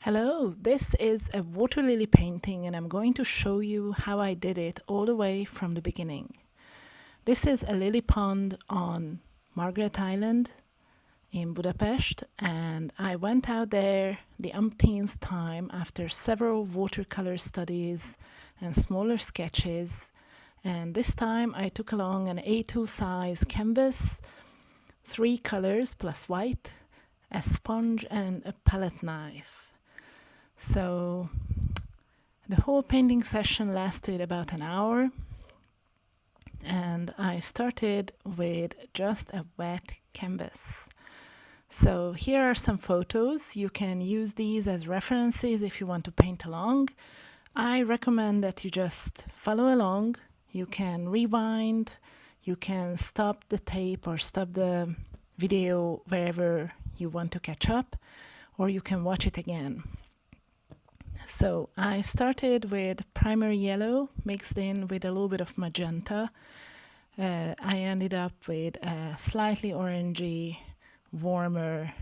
Hello, this is a water lily painting and I'm going to show you how I did it all the way from the beginning. This is a lily pond on Margaret Island in Budapest, and I went out there the umpteenth time after several watercolor studies and smaller sketches, and this time I took along an A2 size canvas, 3 colors plus white, a sponge and a palette knife. So the whole painting session lasted about an hour, and I started with just a wet canvas. So here are some photos. You can use these as references if you want to paint along. I recommend that you just follow along. You can rewind, you can stop the tape or stop the video wherever you want to catch up, or you can watch it again. So I started with primary yellow mixed in with a little bit of magenta. I ended up with a slightly orangey, warmer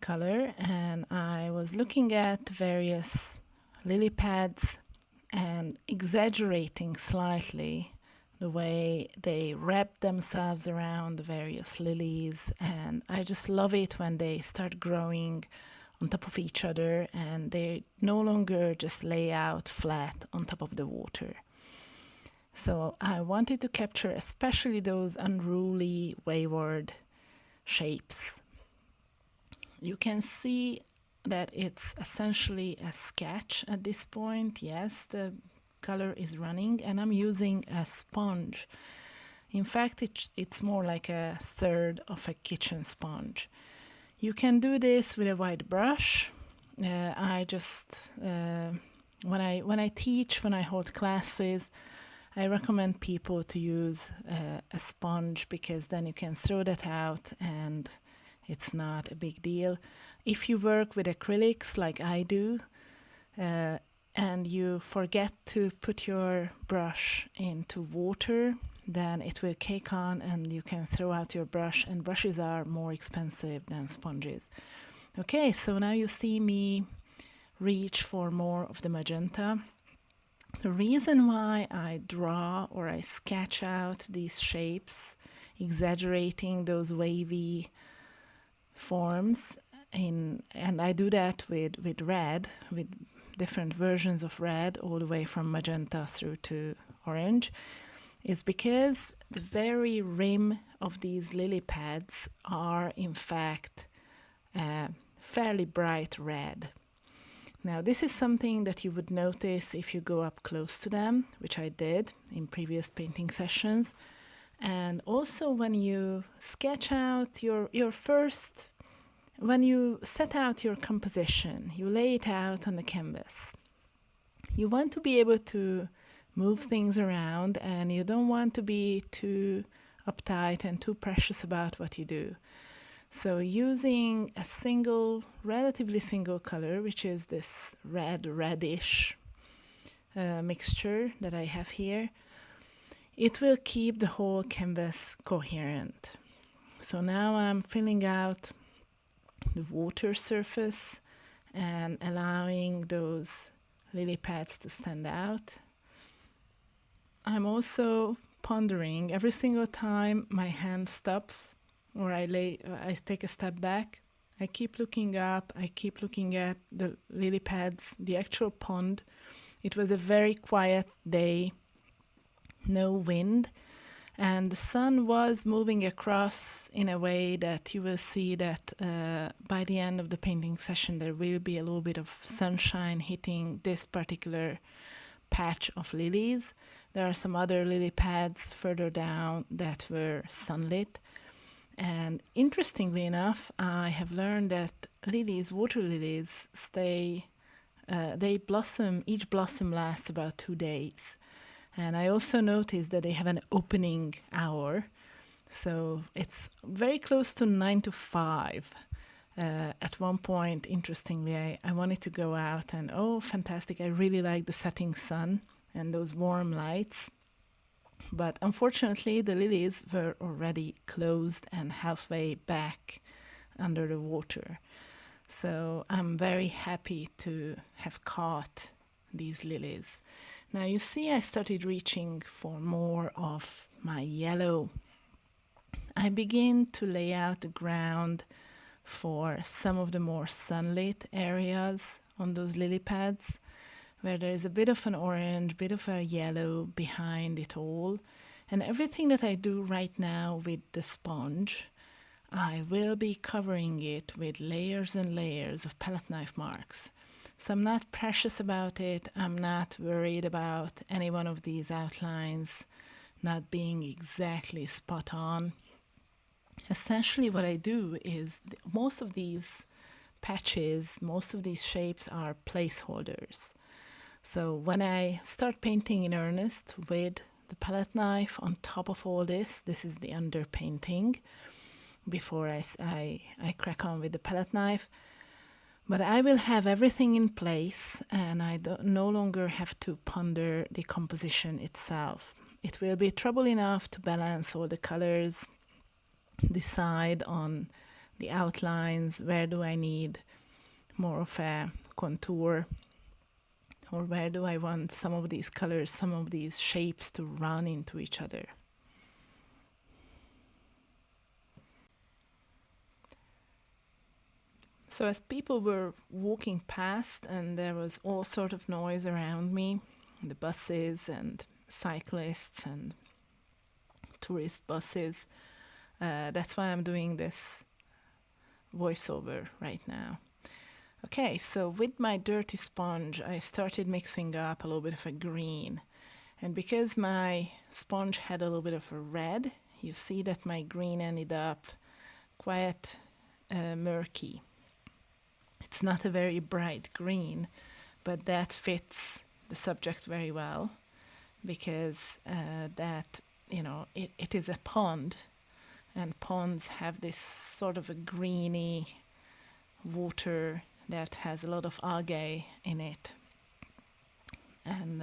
color, and I was looking at various lily pads and exaggerating slightly the way they wrap themselves around the various lilies, and I just love it when they start growing on top of each other and they no longer just lay out flat on top of the water. So I wanted to capture especially those unruly, wayward shapes. You can see that it's essentially a sketch at this point. Yes, the color is running and I'm using a sponge. In fact, it's more like a third of a kitchen sponge. You can do this with a white brush. I just when I teach, when I hold classes, I recommend people to use a sponge because then you can throw that out and it's not a big deal. If you work with acrylics like I do, and you forget to put your brush into water, then it will cake on and you can throw out your brush, and brushes are more expensive than sponges. Okay, so now you see me reach for more of the magenta. The reason why I draw or I sketch out these shapes, exaggerating those wavy forms, and I do that with red, with different versions of red, all the way from magenta through to orange, is because the very rim of these lily pads are in fact fairly bright red. Now this is something that you would notice if you go up close to them, which I did in previous painting sessions. And also when you sketch out your first, when you set out your composition, you lay it out on the canvas. You want to be able to move things around, and you don't want to be too uptight and too precious about what you do. So using a relatively single color, which is this reddish mixture that I have here, it will keep the whole canvas coherent. So now I'm filling out the water surface and allowing those lily pads to stand out. I'm also pondering every single time my hand stops or I take a step back. I keep looking up, I keep looking at the lily pads, the actual pond. It was a very quiet day, no wind, and the sun was moving across in a way that you will see that by the end of the painting session there will be a little bit of sunshine hitting this particular patch of lilies. There are some other lily pads further down that were sunlit. And interestingly enough, I have learned that lilies, water lilies, they blossom, each blossom lasts about 2 days. And I also noticed that they have an opening hour. So it's very close to 9 to 5. At one point, interestingly, I wanted to go out and, oh, fantastic, I really like the setting sun and those warm lights. But unfortunately, the lilies were already closed and halfway back under the water. So I'm very happy to have caught these lilies. Now you see I started reaching for more of my yellow. I begin to lay out the ground for some of the more sunlit areas on those lily pads, where there's a bit of an orange, bit of a yellow behind it all. And everything that I do right now with the sponge, I will be covering it with layers and layers of palette knife marks. So I'm not precious about it. I'm not worried about any one of these outlines not being exactly spot on. Essentially what I do is most of these patches, most of these shapes are placeholders. So when I start painting in earnest with the palette knife on top of all this, this is the underpainting before I crack on with the palette knife. But I will have everything in place and I no longer have to ponder the composition itself. It will be trouble enough to balance all the colors, decide on the outlines, where do I need more of a contour, or where do I want some of these colors, some of these shapes to run into each other. So as people were walking past and there was all sort of noise around me, the buses and cyclists and tourist buses, that's why I'm doing this voiceover right now. Okay, so with my dirty sponge, I started mixing up a little bit of a green. And because my sponge had a little bit of a red, you see that my green ended up quite murky. It's not a very bright green, but that fits the subject very well because it is a pond, and ponds have this sort of a greeny water that has a lot of algae in it. And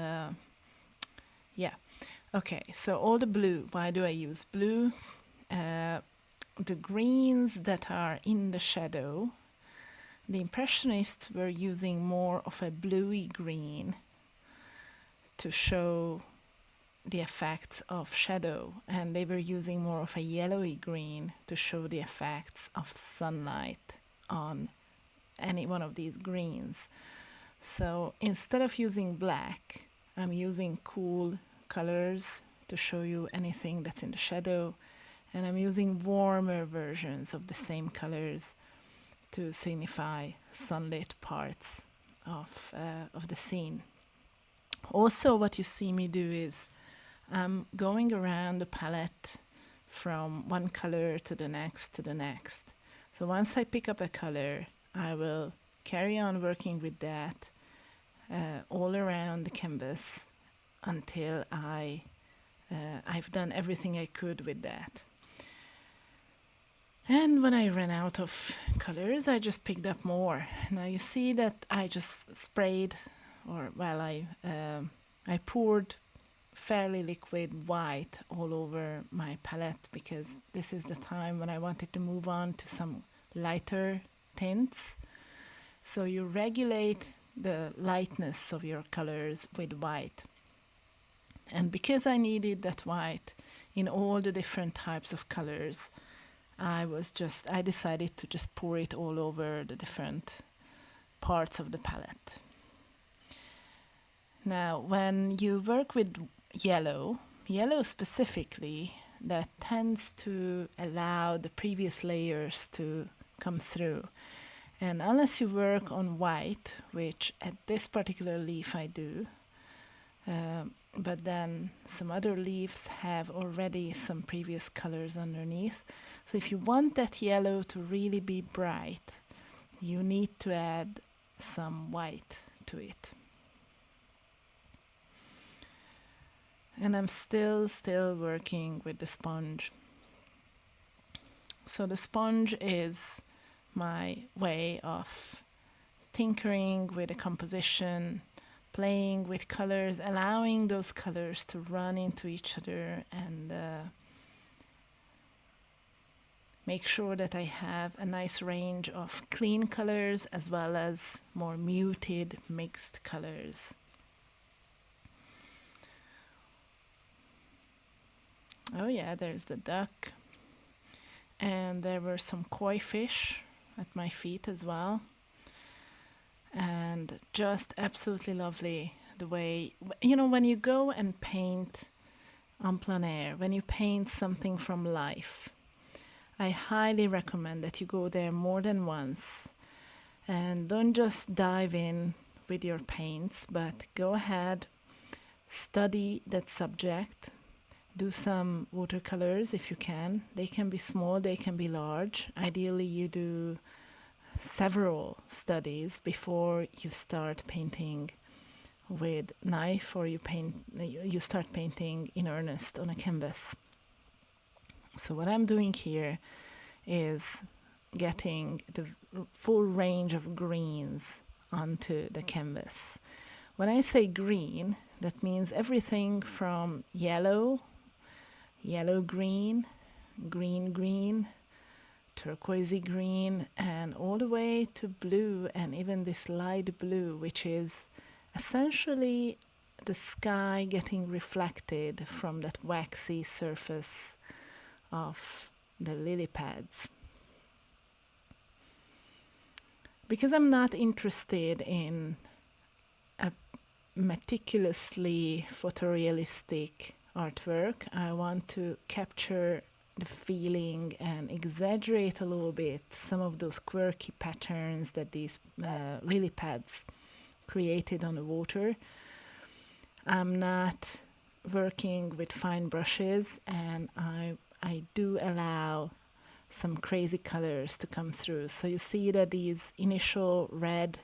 okay, so all the blue. Why do I use blue? The greens that are in the shadow, the Impressionists were using more of a bluey green to show the effects of shadow, and they were using more of a yellowy green to show the effects of sunlight on any one of these greens. So instead of using black, I'm using cool colors to show you anything that's in the shadow, and I'm using warmer versions of the same colors to signify sunlit parts of the scene. Also, what you see me do is I'm going around the palette from one color to the next to the next. So once I pick up a color, I will carry on working with that all around the canvas until I've done everything I could with that. And when I ran out of colors, I just picked up more. Now you see that I just sprayed, I poured fairly liquid white all over my palette because this is the time when I wanted to move on to some lighter tints. So you regulate the lightness of your colors with white. And because I needed that white in all the different types of colors, I decided to just pour it all over the different parts of the palette. Now, when you work with yellow specifically, that tends to allow the previous layers to come through. And unless you work on white, which at this particular leaf I do, but then some other leaves have already some previous colors underneath. So if you want that yellow to really be bright, you need to add some white to it. And I'm still working with the sponge. So the sponge is my way of tinkering with the composition, playing with colors, allowing those colors to run into each other and make sure that I have a nice range of clean colors as well as more muted mixed colors. Oh yeah, there's the duck. And there were some koi fish at my feet as well. And just absolutely lovely the way, when you go and paint on plein air, when you paint something from life, I highly recommend that you go there more than once and don't just dive in with your paints, but go ahead, study that subject, do some watercolors if you can. They can be small, they can be large. Ideally, you do several studies before you start painting with knife, or you start painting in earnest on a canvas. So what I'm doing here is getting the full range of greens onto the canvas. When I say green, that means everything from yellow, green, green, turquoisey green, and all the way to blue, and even this light blue, which is essentially the sky getting reflected from that waxy surface of the lily pads. Because I'm not interested in a meticulously photorealistic artwork, I want to capture the feeling and exaggerate a little bit some of those quirky patterns that these lily pads created on the water. I'm not working with fine brushes, and I do allow some crazy colors to come through. So you see that these initial red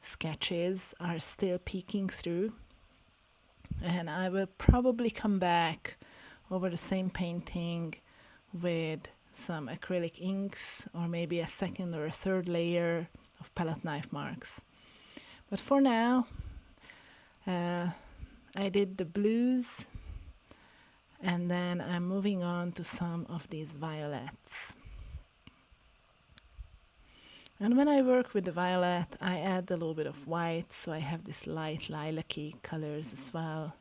sketches are still peeking through, and I will probably come back over the same painting with some acrylic inks, or maybe a second or a third layer of palette knife marks. But for now, I did the blues, and then I'm moving on to some of these violets. And when I work with the violet, I add a little bit of white, so I have this light lilac-y colors as well.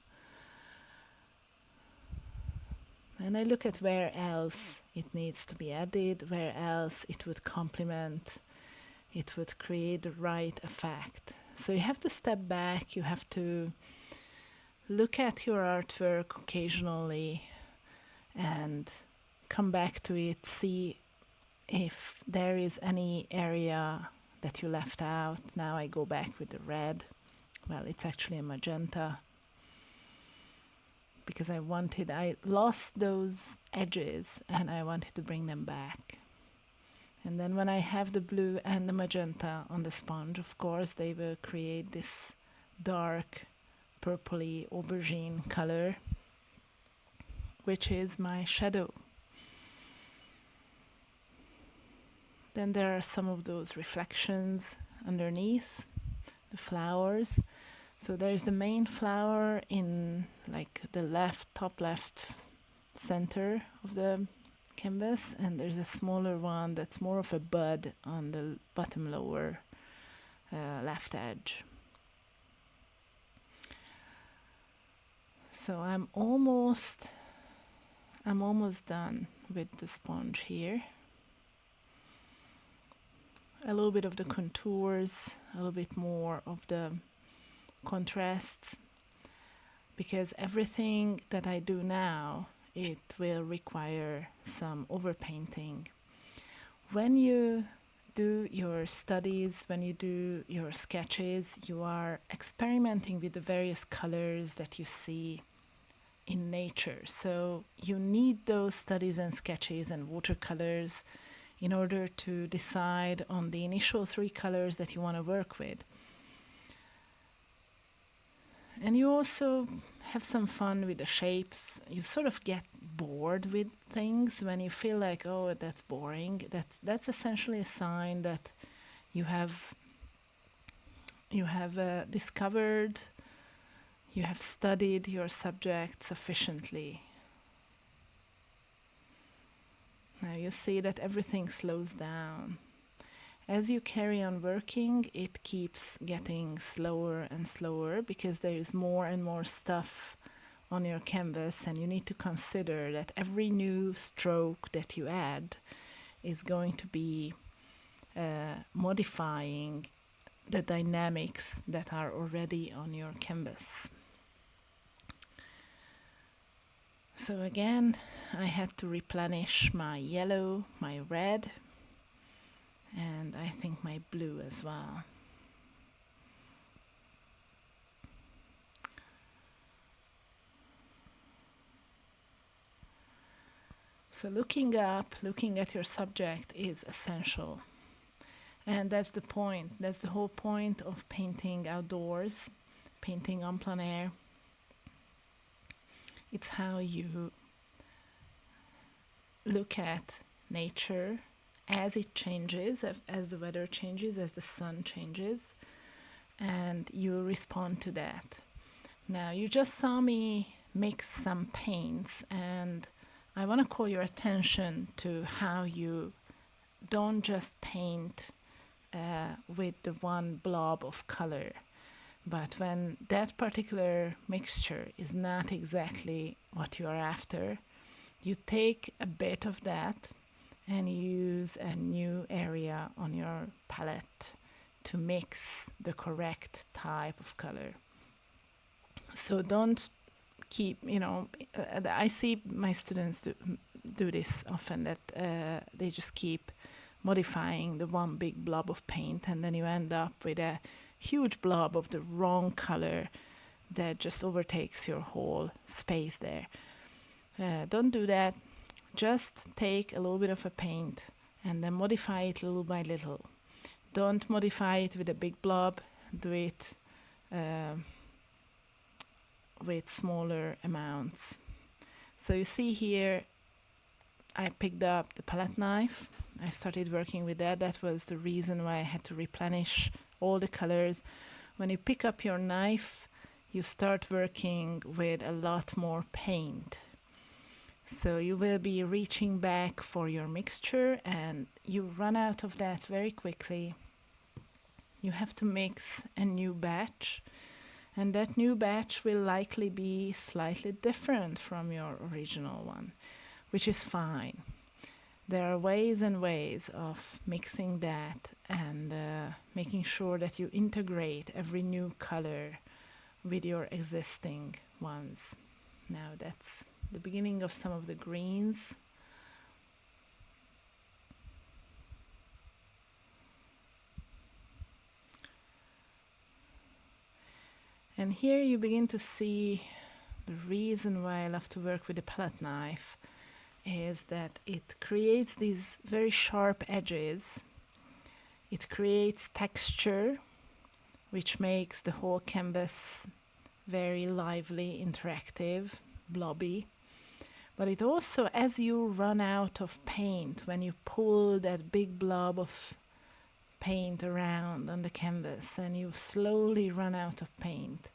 And I look at where else it needs to be added, where else it would complement, it would create the right effect. So you have to step back, you have to look at your artwork occasionally and come back to it, see if there is any area that you left out. Now I go back with the red. Well, it's actually a magenta, because I lost those edges and I wanted to bring them back. And then when I have the blue and the magenta on the sponge, of course, they will create this dark purpley aubergine color, which is my shadow. Then there are some of those reflections underneath the flowers. So there's the main flower in like the top left center of the canvas, and there's a smaller one that's more of a bud on the bottom lower left edge. So I'm almost done with the sponge here. A little bit of the contours, a little bit more of the contrasts, because everything that I do now, it will require some overpainting. When you do your studies, when you do your sketches, you are experimenting with the various colors that you see in nature. So you need those studies and sketches and watercolors in order to decide on the initial 3 colors that you want to work with. And you also have some fun with the shapes. You sort of get bored with things when you feel like, oh, that's boring. That's essentially a sign that you have discovered, you have studied your subject sufficiently. Now you see that everything slows down. As you carry on working, it keeps getting slower and slower because there is more and more stuff on your canvas, and you need to consider that every new stroke that you add is going to be modifying the dynamics that are already on your canvas. So again, I had to replenish my yellow, my red, and I think my blue as well. So looking up, looking at your subject is essential. And that's the point. That's the whole point of painting outdoors, painting on plein air. It's how you look at nature as it changes, as the weather changes, as the sun changes, and you respond to that. Now, you just saw me mix some paints, and I want to call your attention to how you don't just paint with the one blob of color, but when that particular mixture is not exactly what you are after, you take a bit of that and use a new area on your palette to mix the correct type of color. So don't keep, I see my students do this often, that they just keep modifying the one big blob of paint, and then you end up with a huge blob of the wrong color that just overtakes your whole space there. Don't do that. Just take a little bit of a paint and then modify it little by little. Don't modify it with a big blob. Do it with smaller amounts. So you see here, I picked up the palette knife. I started working with that. That was the reason why I had to replenish all the colors. When you pick up your knife, you start working with a lot more paint. So you will be reaching back for your mixture, and you run out of that very quickly. You have to mix a new batch, and that new batch will likely be slightly different from your original one, which is fine. There are ways and ways of mixing that and making sure that you integrate every new color with your existing ones. Now that's the beginning of some of the greens. And here you begin to see the reason why I love to work with the palette knife is that it creates these very sharp edges. It creates texture, which makes the whole canvas very lively, interactive, blobby. But it also, as you run out of paint, when you pull that big blob of paint around on the canvas and you slowly run out of paint,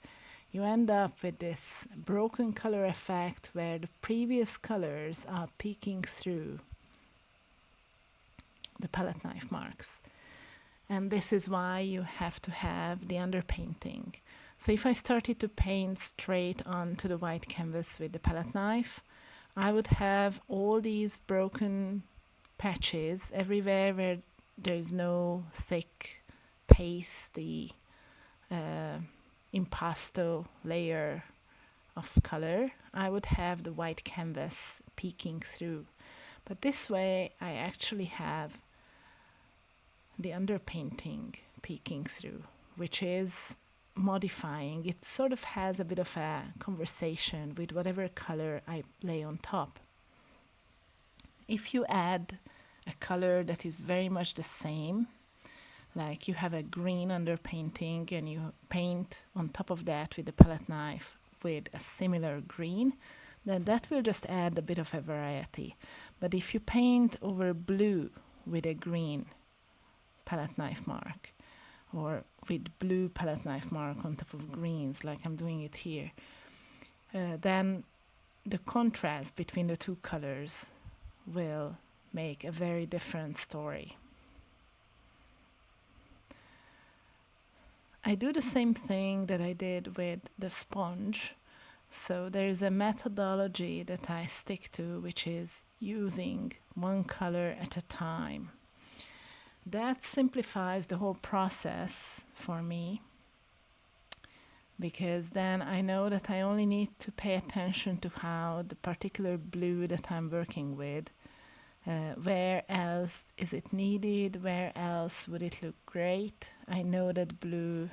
you end up with this broken color effect where the previous colors are peeking through the palette knife marks. And this is why you have to have the underpainting. So if I started to paint straight onto the white canvas with the palette knife, I would have all these broken patches everywhere where there's no thick, pasty, impasto layer of color. I would have the white canvas peeking through. But this way, I actually have the underpainting peeking through, which is modifying. It sort of has a bit of a conversation with whatever color I lay on top. If you add a color that is very much the same, like you have a green underpainting and you paint on top of that with a palette knife with a similar green, then that will just add a bit of a variety. But if you paint over blue with a green palette knife mark, or with blue palette knife mark on top of greens, like I'm doing it here, then the contrast between the two colors will make a very different story. I do the same thing that I did with the sponge. So there is a methodology that I stick to, which is using one color at a time. That simplifies the whole process for me, because then I know that I only need to pay attention to how the particular blue that I'm working with, where else is it needed, where else would it look great. I know that blue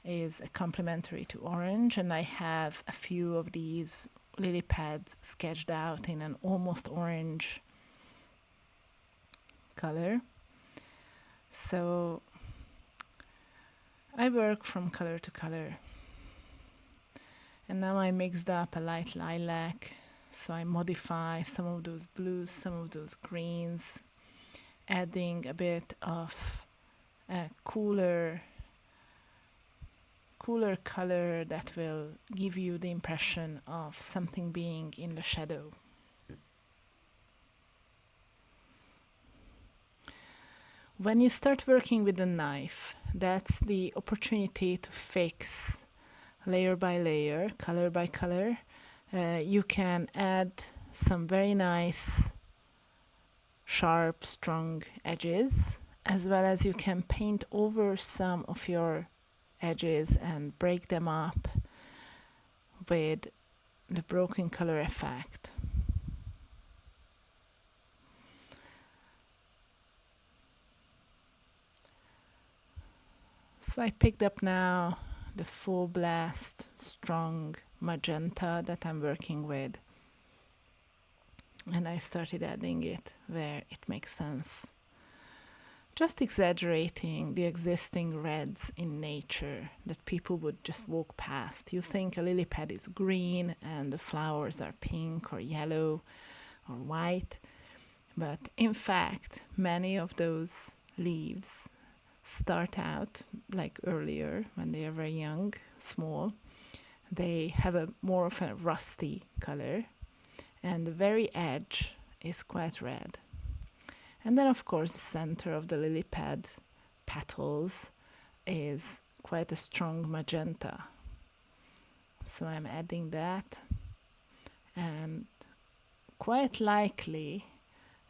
is complementary to orange, and I have a few of these lily pads sketched out in an almost orange color. So I work from color to color. And now I mixed up a light lilac, so I modify some of those blues, some of those greens, adding a bit of a cooler color that will give you the impression of something being in the shadow. When you start working with a knife, that's the opportunity to fix layer by layer, color by color. You can add some very nice, sharp, strong edges, as well as you can paint over some of your edges and break them up with the broken color effect. So I picked up now the full blast strong magenta that I'm working with, and I started adding it where it makes sense. Just exaggerating the existing reds in nature that people would just walk past. You think a lily pad is green and the flowers are pink or yellow or white, but in fact, many of those leaves start out like earlier when they are very young, small. They have a more of a rusty color, and the very edge is quite red. And then, of course, the center of the lily pad petals is quite a strong magenta. So I'm adding that, and quite likely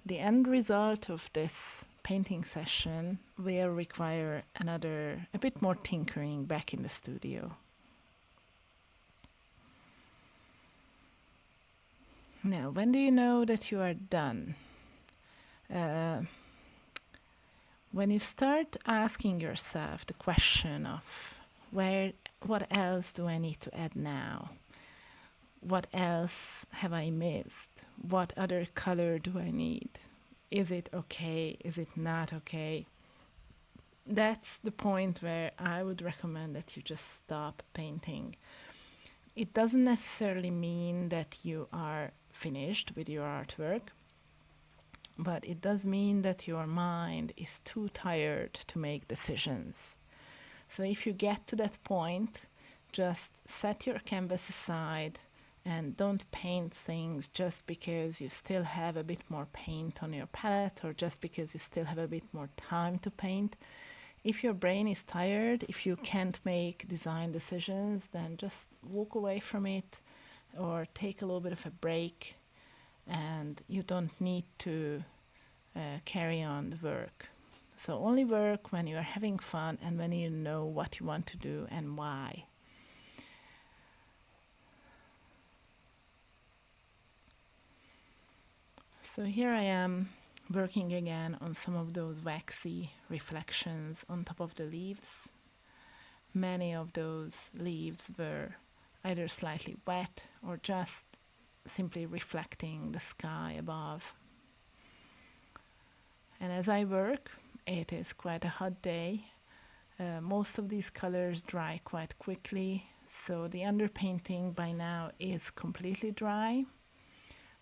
the end result of this painting session will require a bit more tinkering back in the studio. Now, when do you know that you are done? When you start asking yourself the question of what else do I need to add now? What else have I missed? What other color do I need? Is it okay? Is it not okay? That's the point where I would recommend that you just stop painting. It doesn't necessarily mean that you are finished with your artwork, but it does mean that your mind is too tired to make decisions. So if you get to that point, just set your canvas aside and don't paint things just because you still have a bit more paint on your palette or just because you still have a bit more time to paint. If your brain is tired, if you can't make design decisions, then just walk away from it or take a little bit of a break, and you don't need to carry on the work. So only work when you are having fun and when you know what you want to do and why. So here I am working again on some of those waxy reflections on top of the leaves. Many of those leaves were either slightly wet or just simply reflecting the sky above. And as I work, it is quite a hot day. Most of these colors dry quite quickly, so the underpainting by now is completely dry.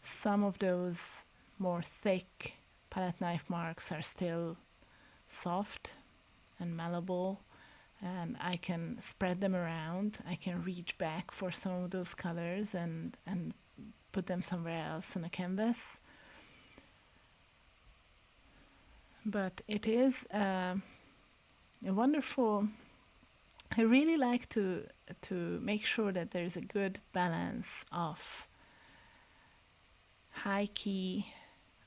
Some of those more thick palette knife marks are still soft and malleable, and I can spread them around. I can reach back for some of those colors and put them somewhere else on a canvas. but it is a wonderful. I really like to make sure that there is a good balance of high key,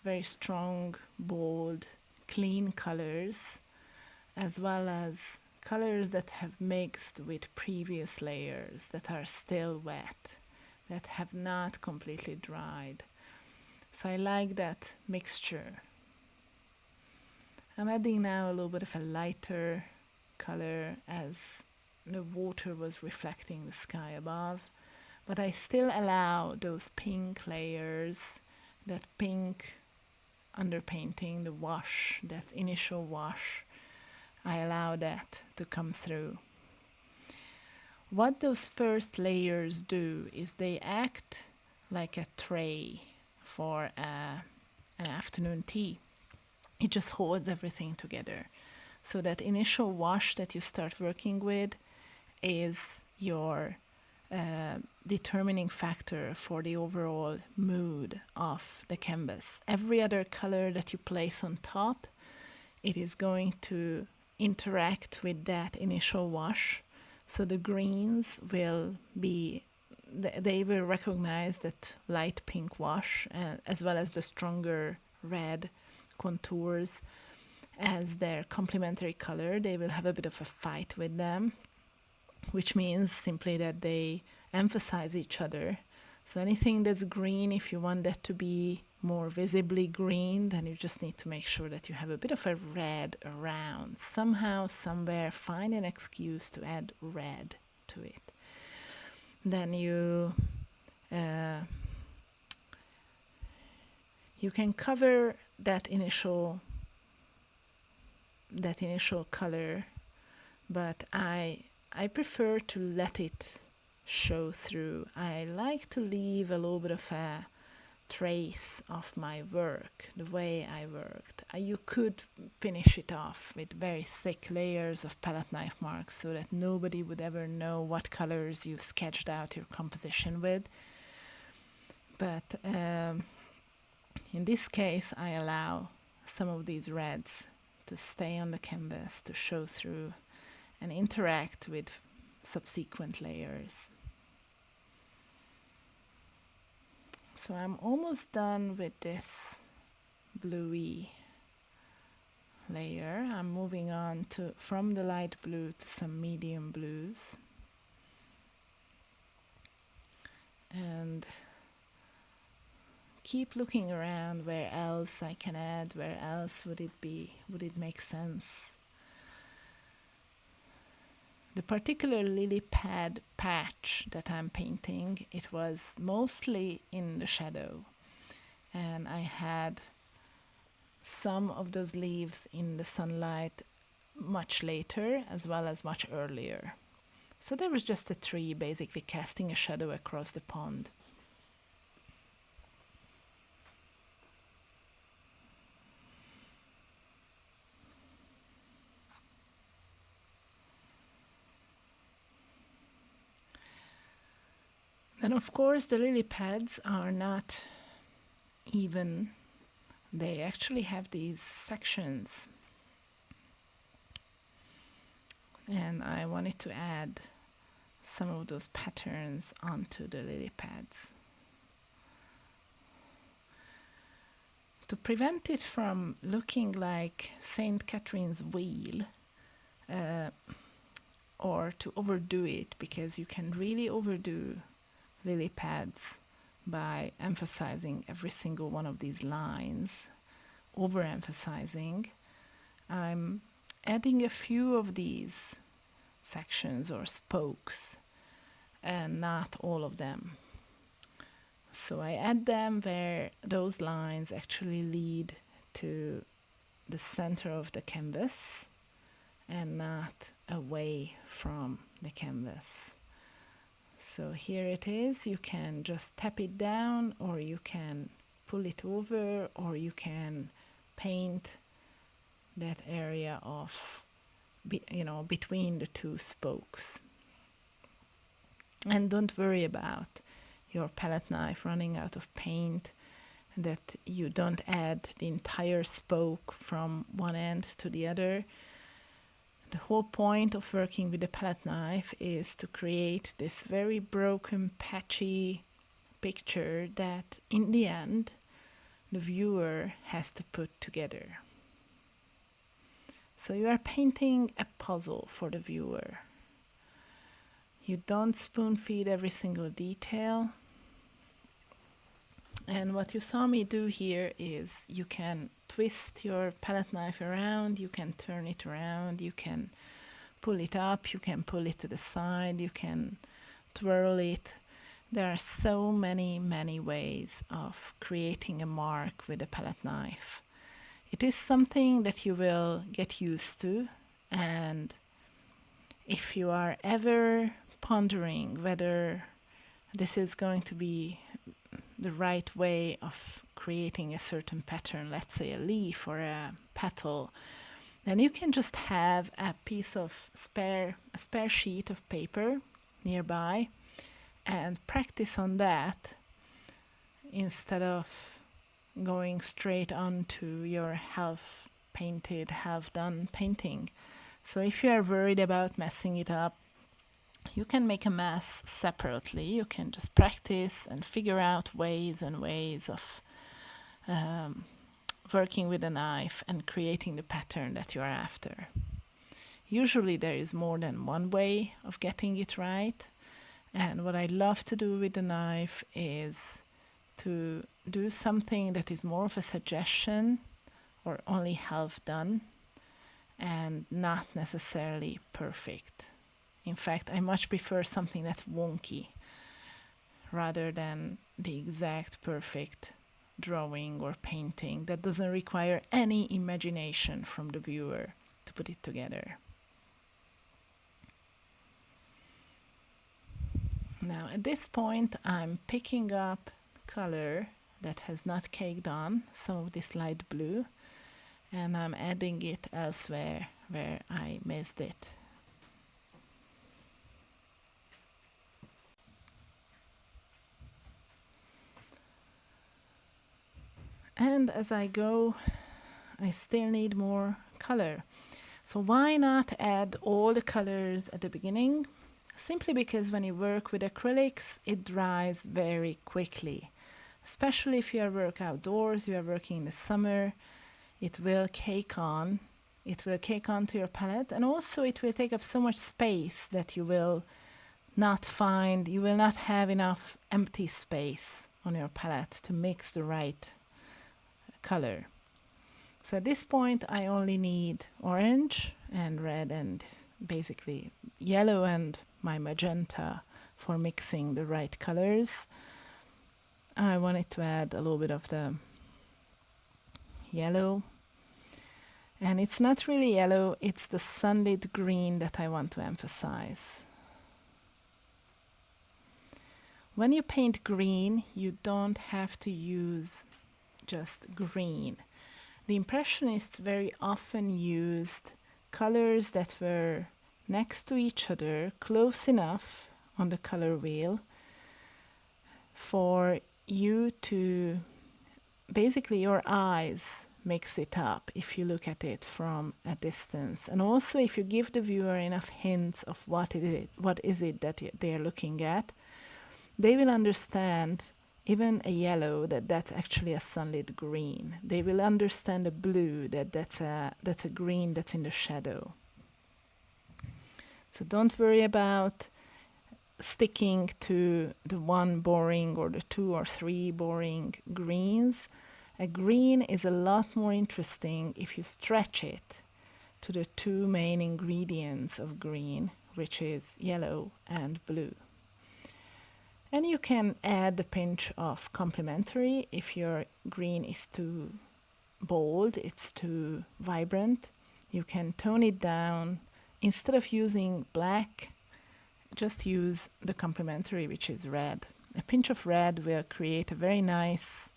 very strong, bold, clean colors, as well as colors that have mixed with previous layers that are still wet, that have not completely dried. So I like that mixture. I'm adding now a little bit of a lighter color as the water was reflecting the sky above, but I still allow those pink layers, that pink underpainting, the wash, that initial wash. I allow that to come through. What those first layers do is they act like a tray for an afternoon tea. It just holds everything together. So that initial wash that you start working with is your determining factor for the overall mood of the canvas. Every other color that you place on top, it is going to interact with that initial wash. So the greens will be, they will recognize that light pink wash, as well as the stronger red contours as their complementary color. They will have a bit of a fight with them, which means simply that they emphasize each other. So anything that's green, if you want that to be more visibly green, then you just need to make sure that you have a bit of a red around. Somehow, somewhere, find an excuse to add red to it. Then you can cover that initial color, but I prefer to let it show through. I like to leave a little bit of a trace of my work, the way I worked. You could finish it off with very thick layers of palette knife marks so that nobody would ever know what colors you've sketched out your composition with. But in this case, I allow some of these reds to stay on the canvas, to show through and interact with subsequent layers. So I'm almost done with this bluey layer. I'm moving on from the light blue to some medium blues. And keep looking around where else I can add, where else would it make sense. The particular lily pad patch that I'm painting, it was mostly in the shadow, and I had some of those leaves in the sunlight much later as well as much earlier. So there was just a tree basically casting a shadow across the pond. And of course, the lily pads are not even. They actually have these sections. And I wanted to add some of those patterns onto the lily pads. To prevent it from looking like St. Catherine's wheel, or to overdo it, because you can really overdo lily pads by emphasizing every single one of these lines, overemphasizing. I'm adding a few of these sections or spokes and not all of them. So I add them where those lines actually lead to the center of the canvas and not away from the canvas. So here it is. You can just tap it down, or you can pull it over, or you can paint that area of, between the two spokes. And don't worry about your palette knife running out of paint. that you don't add the entire spoke from one end to the other. The whole point of working with a palette knife is to create this very broken, patchy picture that in the end the viewer has to put together. So you are painting a puzzle for the viewer. You don't spoon feed every single detail. And what you saw me do here is you can twist your palette knife around, you can turn it around, you can pull it up, you can pull it to the side, you can twirl it. There are so many ways of creating a mark with a palette knife. It is something that you will get used to, and if you are ever pondering whether this is going to be the right way of creating a certain pattern, let's say a leaf or a petal, then you can just have a piece of spare sheet of paper nearby and practice on that instead of going straight on to your half painted, half done painting. So if you are worried about messing it up, you can make a mess separately. You can just practice and figure out ways and ways of working with a knife and creating the pattern that you're after. Usually there is more than one way of getting it right. And what I love to do with the knife is to do something that is more of a suggestion or only half done and not necessarily perfect. In fact, I much prefer something that's wonky rather than the exact perfect drawing or painting that doesn't require any imagination from the viewer to put it together. Now at this point I'm picking up color that has not caked on, some of this light blue, and I'm adding it elsewhere where I missed it. And as I go, I still need more color. So why not add all the colors at the beginning? Simply because when you work with acrylics, it dries very quickly. Especially if you work outdoors, you are working in the summer, it will cake on. It will cake onto your palette, and also it will take up so much space that you will not have enough empty space on your palette to mix the right color. So at this point I only need orange and red and basically yellow and my magenta for mixing the right colors. I wanted to add a little bit of the yellow, and it's not really yellow, it's the sunlit green that I want to emphasize. When you paint green, you don't have to use just green. The Impressionists very often used colors that were next to each other, close enough on the color wheel for you to, basically your eyes mix it up if you look at it from a distance. And also if you give the viewer enough hints of what is it that they're looking at, they will understand even a yellow that's actually a sunlit green. They will understand a blue that's a green that's in the shadow. So don't worry about sticking to the one boring or the two or three boring greens. A green is a lot more interesting if you stretch it to the two main ingredients of green, which is yellow and blue. And you can add a pinch of complementary if your green is too bold, it's too vibrant. You can tone it down. Instead of using black, just use the complementary, which is red. A pinch of red will create a very nice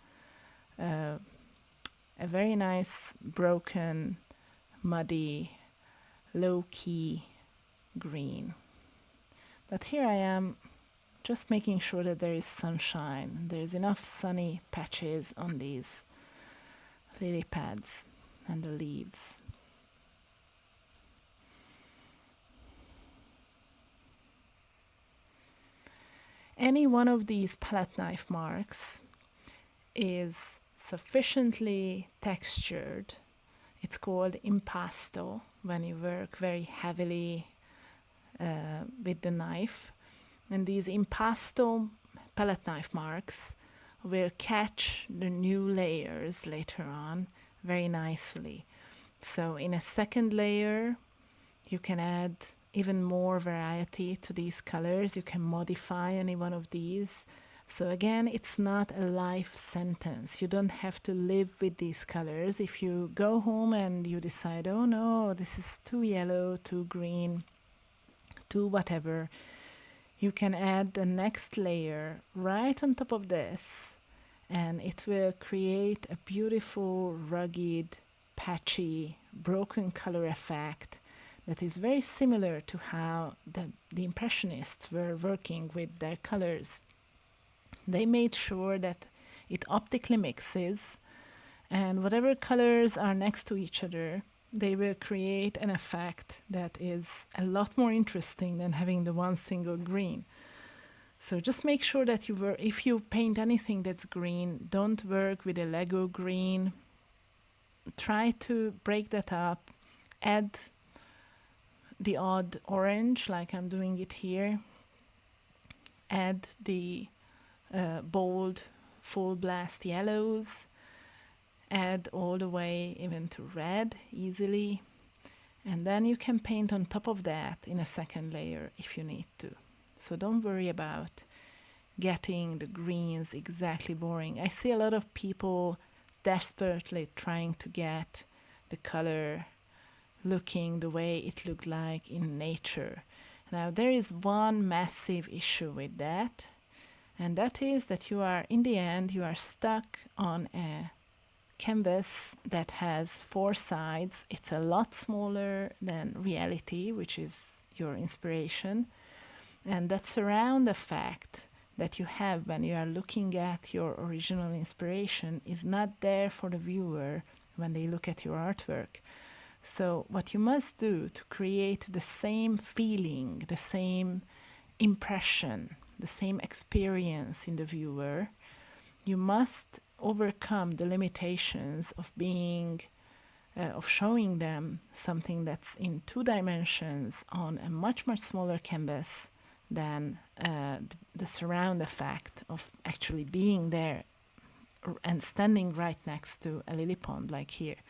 broken, muddy, low-key green. But here I am just making sure that there is sunshine. There's enough sunny patches on these lily pads and the leaves. Any one of these palette knife marks is sufficiently textured. It's called impasto when you work very heavily with the knife. And these impasto palette knife marks will catch the new layers later on very nicely. So in a second layer, you can add even more variety to these colors. You can modify any one of these. So again, it's not a life sentence. You don't have to live with these colors. If you go home and you decide, oh no, this is too yellow, too green, too whatever, you can add the next layer right on top of this, and it will create a beautiful, rugged, patchy, broken color effect that is very similar to how the Impressionists were working with their colors. They made sure that it optically mixes, and whatever colors are next to each other, they will create an effect that is a lot more interesting than having the one single green. So just make sure that if you paint anything that's green, don't work with a Lego green. Try to break that up, add the odd orange like I'm doing it here, add the bold full blast yellows, add all the way even to red easily, and then you can paint on top of that in a second layer if you need to. So don't worry about getting the greens exactly boring. I see a lot of people desperately trying to get the color looking the way it looked like in nature. Now there is one massive issue with that, and that is that in the end you are stuck on a canvas that has 4 sides. It's a lot smaller than reality, which is your inspiration, and that surround effect that you have when you are looking at your original inspiration is not there for the viewer when they look at your artwork. So what you must do to create the same feeling, the same impression, the same experience in the viewer, you must overcome the limitations of showing them something that's in 2 dimensions on a much, much smaller canvas than the surround effect of actually being there and standing right next to a lily pond like here.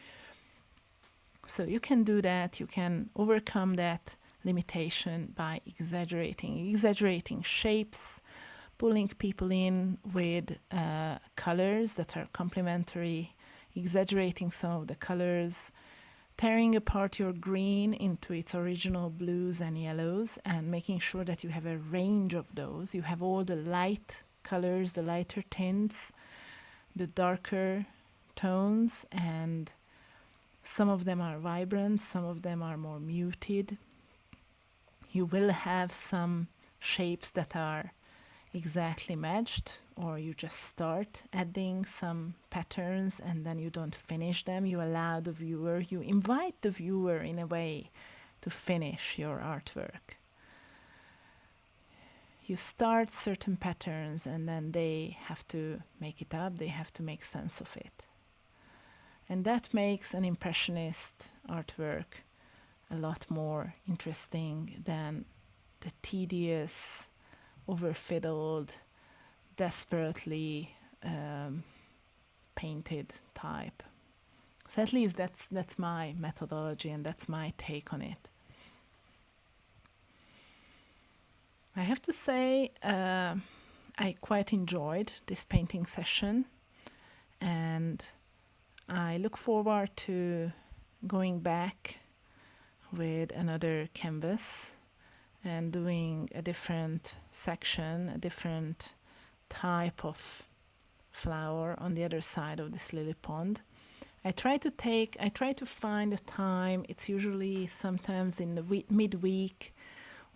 So you can do that, you can overcome that limitation by exaggerating shapes, pulling people in with colors that are complementary, exaggerating some of the colors, tearing apart your green into its original blues and yellows, and making sure that you have a range of those. You have all the light colors, the lighter tints, the darker tones, and some of them are vibrant, some of them are more muted. You will have some shapes that are exactly matched, or you just start adding some patterns and then you don't finish them. You allow the viewer, you invite the viewer in a way to finish your artwork. You start certain patterns and then they have to make it up, they have to make sense of it. And that makes an Impressionist artwork a lot more interesting than the tedious, over-fiddled, desperately painted type. So at least that's my methodology and that's my take on it. I have to say I quite enjoyed this painting session, and I look forward to going back with another canvas and doing a different section, a different type of flower on the other side of this lily pond. I try to find a time. It's usually sometimes in the midweek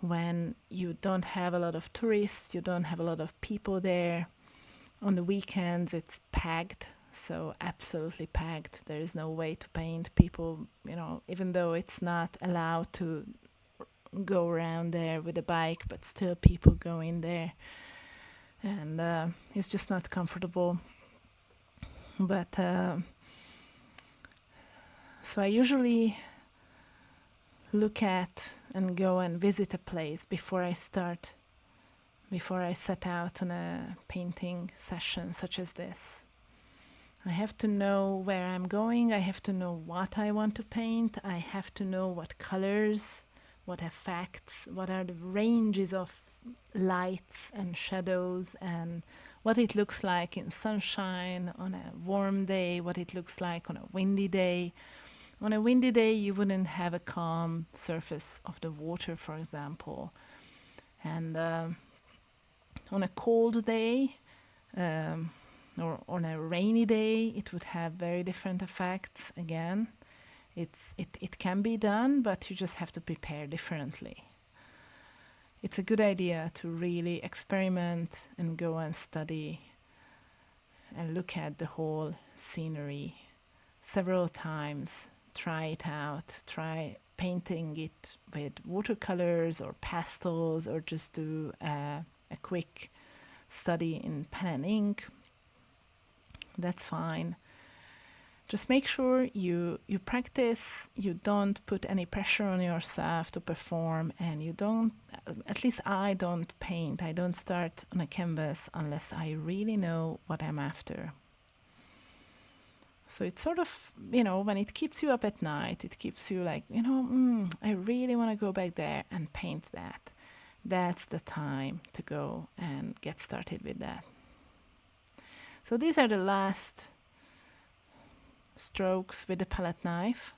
when you don't have a lot of tourists, you don't have a lot of people there. On the weekends, it's packed, so absolutely packed. There is no way to paint. People, even though it's not allowed to go around there with a bike, but still people go in there, and it's just not comfortable. But so I usually look at and go and visit a place before I set out on a painting session such as this. I have to know where I'm going. I have to know what I want to paint. I have to know what colors, what effects, what are the ranges of lights and shadows, and what it looks like in sunshine on a warm day, what it looks like on a windy day. On a windy day, you wouldn't have a calm surface of the water, for example. And on a cold day, or on a rainy day, it would have very different effects. Again, it can be done, but you just have to prepare differently. It's a good idea to really experiment and go and study and look at the whole scenery several times. Try it out. Try painting it with watercolors or pastels, or just do a quick study in pen and ink. That's fine. Just make sure you practice, you don't put any pressure on yourself to perform, and you don't, at least I don't paint. I don't start on a canvas unless I really know what I'm after. So it's sort of, when it keeps you up at night, it keeps you like, I really want to go back there and paint that. That's the time to go and get started with that. So these are the last strokes with the palette knife.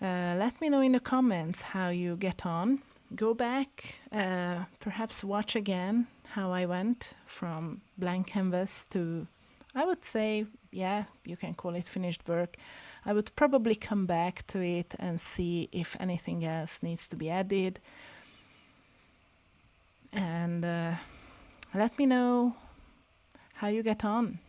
Let me know in the comments how you get on. Go back, perhaps watch again how I went from blank canvas to, I would say, yeah, you can call it finished work. I would probably come back to it and see if anything else needs to be added. And let me know how you get on.